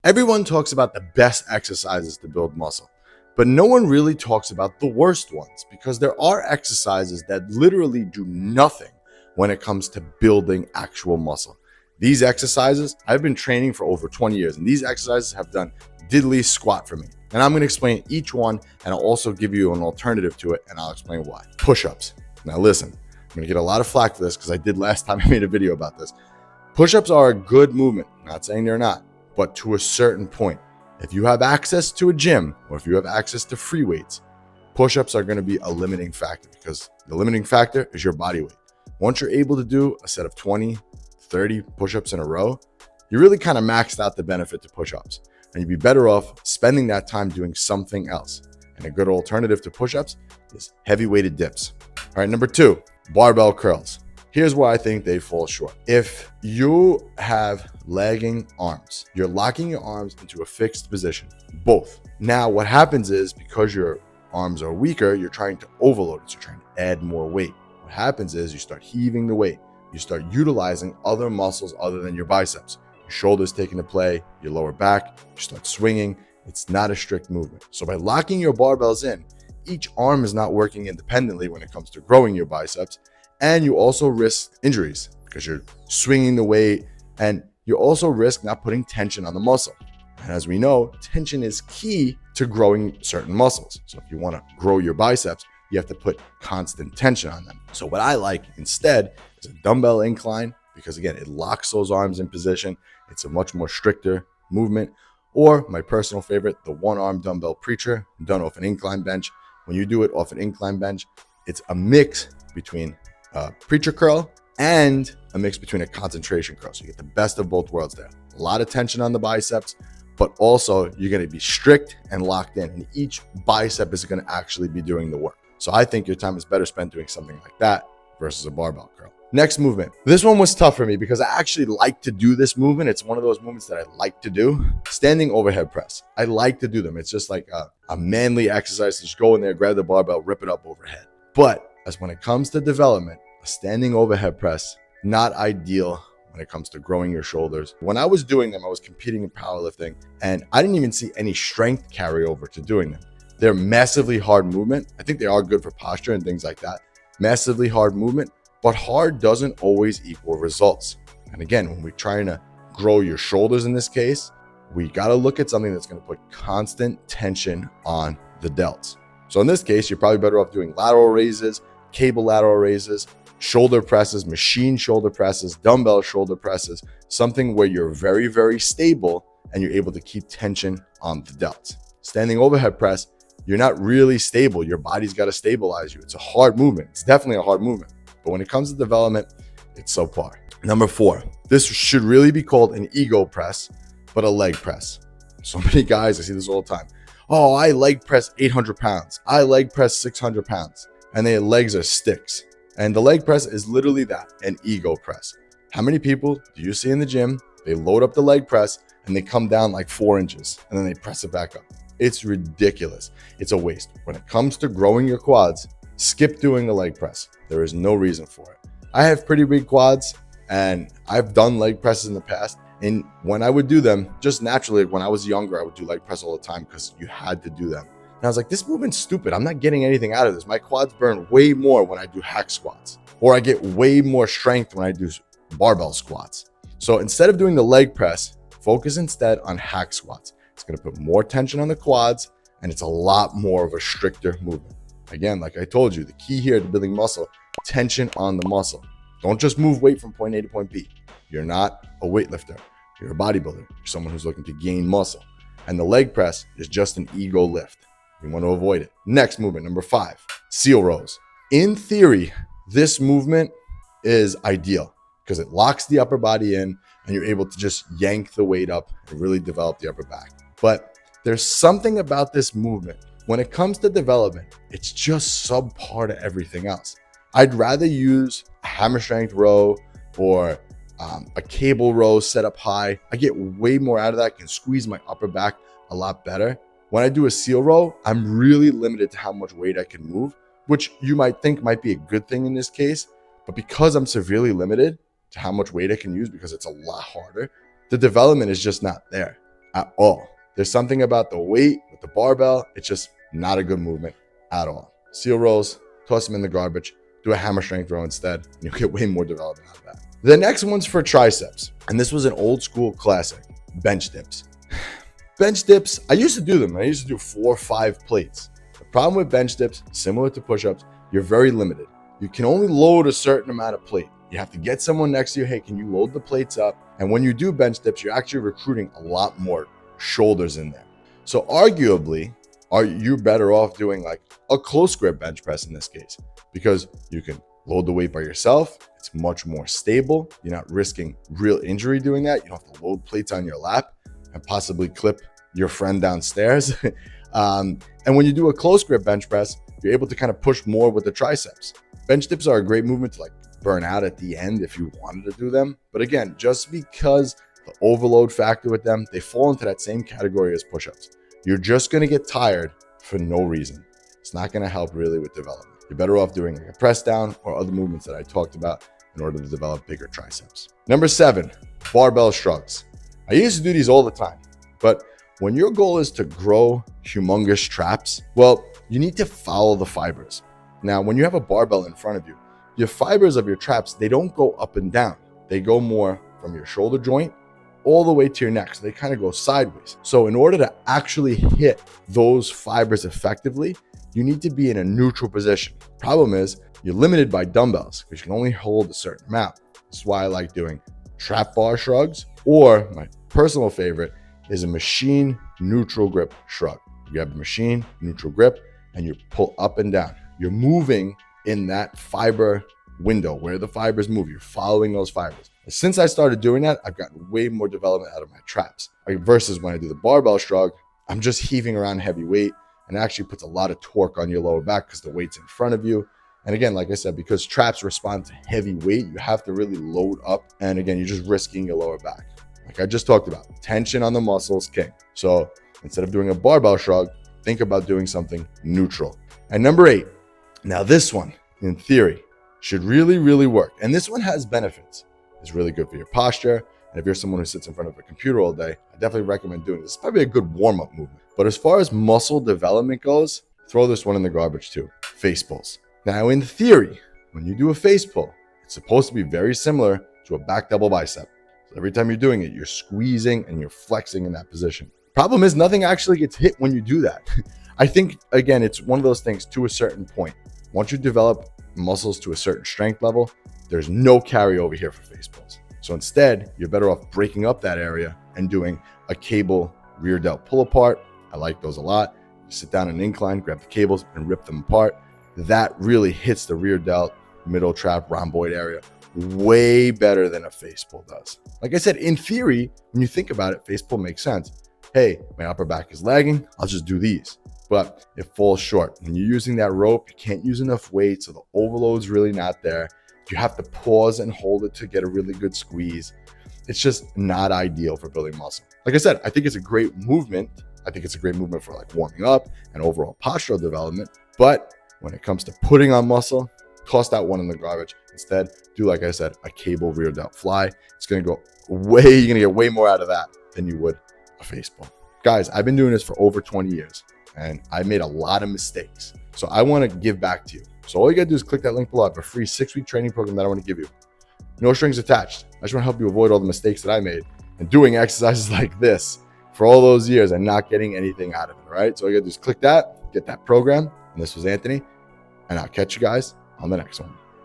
Everyone talks about the best exercises to build muscle, but no one really talks about the worst ones because there are exercises that literally do nothing when it comes to building actual muscle. These exercises, I've been training for over 20 years, and these exercises have done diddly squat for me. And I'm going to explain each one, and I'll also give you an alternative to it, and I'll explain why. Push-ups. Now listen, I'm going to get a lot of flack for this because I did last time I made a video about this. Push-ups are a good movement. I'm not saying they're not, but to a certain point. If you have access to a gym or if you have access to free weights, push-ups are going to be a limiting factor because the limiting factor is your body weight. Once you're able to do a set of 20, 30 push-ups in a row, you really kind of maxed out the benefit to push-ups, and you'd be better off spending that time doing something else. And a good alternative to push-ups is heavy weighted dips. All right, number 2, barbell curls. Here's where I think they fall short. If you have lagging arms, you're locking your arms into a fixed position, both. Now, what happens is because your arms are weaker, you're trying to overload it. So you're trying to add more weight. What happens is you start heaving the weight. You start utilizing other muscles other than your biceps. Your shoulders take into play, your lower back, you start swinging. It's not a strict movement. So by locking your barbells in, each arm is not working independently when it comes to growing your biceps. And you also risk injuries because you're swinging the weight, and you also risk not putting tension on the muscle. And as we know, tension is key to growing certain muscles. So if you want to grow your biceps, you have to put constant tension on them. So what I like instead is a dumbbell incline because again, it locks those arms in position. It's a much more stricter movement. Or my personal favorite, the one-arm dumbbell preacher done off an incline bench. When you do it off an incline bench, it's a mix between a preacher curl and a mix between a concentration curl. So you get the best of both worlds there. A lot of tension on the biceps, but also you're going to be strict and locked in, and each bicep is going to actually be doing the work. So I think your time is better spent doing something like that versus a barbell curl. Next movement. This one was tough for me because I actually like to do this movement. It's one of those movements that I like to do. Standing overhead press. I like to do them. It's just like a manly exercise. Just go in there, grab the barbell, rip it up overhead. But as when it comes to development, a standing overhead press, not ideal when it comes to growing your shoulders. When I was doing them, I was competing in powerlifting, and I didn't even see any strength carryover to doing them. They're massively hard movement. I think they are good for posture and things like that. Massively hard movement, but hard doesn't always equal results. And again, when we're trying to grow your shoulders in this case, we got to look at something that's going to put constant tension on the delts. So in this case, you're probably better off doing lateral raises, cable lateral raises, shoulder presses, machine shoulder presses, dumbbell shoulder presses, something where you're very, very stable and you're able to keep tension on the delts. Standing overhead press, you're not really stable. Your body's got to stabilize you. It's a hard movement. It's definitely a hard movement. But when it comes to development, it's subpar. Number 4, this should really be called an ego press, but a leg press. So many guys, I see this all the time. Oh, I leg press 800 pounds. I leg press 600 pounds. And their legs are sticks. And the leg press is literally that, an ego press. How many people do you see in the gym? They load up the leg press and they come down like 4 inches and then they press it back up. It's ridiculous. It's a waste. When it comes to growing your quads, skip doing the leg press. There is no reason for it. I have pretty big quads and I've done leg presses in the past. And when I would do them, just naturally, when I was younger, I would do leg press all the time because you had to do them. And I was like, this movement's stupid. I'm not getting anything out of this. My quads burn way more when I do hack squats, or I get way more strength when I do barbell squats. So instead of doing the leg press, focus instead on hack squats. It's going to put more tension on the quads, and it's a lot more of a stricter movement. Again, like I told you, the key here to building muscle, tension on the muscle. Don't just move weight from point A to point B. You're not a weightlifter. You're a bodybuilder. You're someone who's looking to gain muscle. And the leg press is just an ego lift. You want to avoid it. Next movement, number 5, seal rows. In theory, this movement is ideal because it locks the upper body in and you're able to just yank the weight up and really develop the upper back. But there's something about this movement. When it comes to development, it's just subpar to everything else. I'd rather use a hammer strength row or a cable row set up high. I get way more out of that, can squeeze my upper back a lot better. When I do a seal row, I'm really limited to how much weight I can move, which you might think might be a good thing in this case. But because I'm severely limited to how much weight I can use because it's a lot harder, the development is just not there. at all. There's something about the weight with the barbell. It's just not a good movement at all. Seal rows, toss them in the garbage, do a hammer strength row instead. And you'll get way more development out of that. The next one's for triceps. And this was an old school classic, bench dips. Bench dips, I used to do them. I used to do 4 or 5 plates. The problem with bench dips, similar to push-ups, you're very limited. You can only load a certain amount of plate. You have to get someone next to you. Hey, can you load the plates up? And when you do bench dips, you're actually recruiting a lot more shoulders in there. So arguably, are you better off doing like a close grip bench press in this case? Because you can load the weight by yourself. It's much more stable. You're not risking real injury doing that. You don't have to load plates on your lap and possibly clip your friend downstairs. And when you do a close grip bench press, you're able to kind of push more with the triceps. Bench dips are a great movement to like burn out at the end if you wanted to do them. But again, just because the overload factor with them, they fall into that same category as push-ups. You're just going to get tired for no reason. It's not going to help really with development. You're better off doing like a press down or other movements that I talked about in order to develop bigger triceps. Number 7, barbell shrugs. I used to do these all the time, but when your goal is to grow humongous traps, well, you need to follow the fibers. Now, when you have a barbell in front of you, your fibers of your traps, they don't go up and down. They go more from your shoulder joint all the way to your neck. So they kind of go sideways. So in order to actually hit those fibers effectively, you need to be in a neutral position. Problem is, you're limited by dumbbells because you can only hold a certain amount. This is why I like doing trap bar shrugs, or my personal favorite is a machine neutral grip shrug. You have the machine neutral grip and you pull up and down. You're moving in that fiber window where the fibers move. You're following those fibers. Since I started doing that, I've gotten way more development out of my traps. Versus when I do the barbell shrug, I'm just heaving around heavy weight, and it actually puts a lot of torque on your lower back because the weight's in front of you. And again, like I said, because traps respond to heavy weight, you have to really load up. And again, you're just risking your lower back. Like I just talked about, tension on the muscles king. So instead of doing a barbell shrug, think about doing something neutral. And number 8, now this one, in theory, should really work. And this one has benefits. It's really good for your posture. And if you're someone who sits in front of a computer all day, I definitely recommend doing this. It's probably a good warm-up movement. But as far as muscle development goes, throw this one in the garbage too. Face pulls. Now, in theory, when you do a face pull, it's supposed to be very similar to a back double bicep. So every time you're doing it, you're squeezing and you're flexing in that position. Problem is, nothing actually gets hit when you do that. I think, again, it's one of those things to a certain point. Once you develop muscles to a certain strength level, there's no carryover here for face pulls. So instead, you're better off breaking up that area and doing a cable rear delt pull apart. I like those a lot. You sit down in an incline, grab the cables and rip them apart. That really hits the rear delt, middle trap, rhomboid area way better than a face pull does. Like I said, in theory, when you think about it, face pull makes sense. Hey, my upper back is lagging, I'll just do these. But it falls short. When you're using that rope, you can't use enough weight, so the overload's really not there. You have to pause and hold it to get a really good squeeze. It's just not ideal for building muscle. Like I said, I think it's a great movement. I think it's a great movement for like warming up and overall postural development. But when it comes to putting on muscle, toss that one in the garbage. Instead, do, like I said, a cable rear delt fly. It's going to go way, you're going to get way more out of that than you would a face pull. Guys, I've been doing this for over 20 years and I made a lot of mistakes. So I want to give back to you. So all you got to do is click that link below. I have a free 6-week training program that I want to give you. No strings attached. I just want to help you avoid all the mistakes that I made and doing exercises like this for all those years and not getting anything out of it. All right. So all you got to do is click that, get that program. And this was Anthony, and I'll catch you guys on the next one.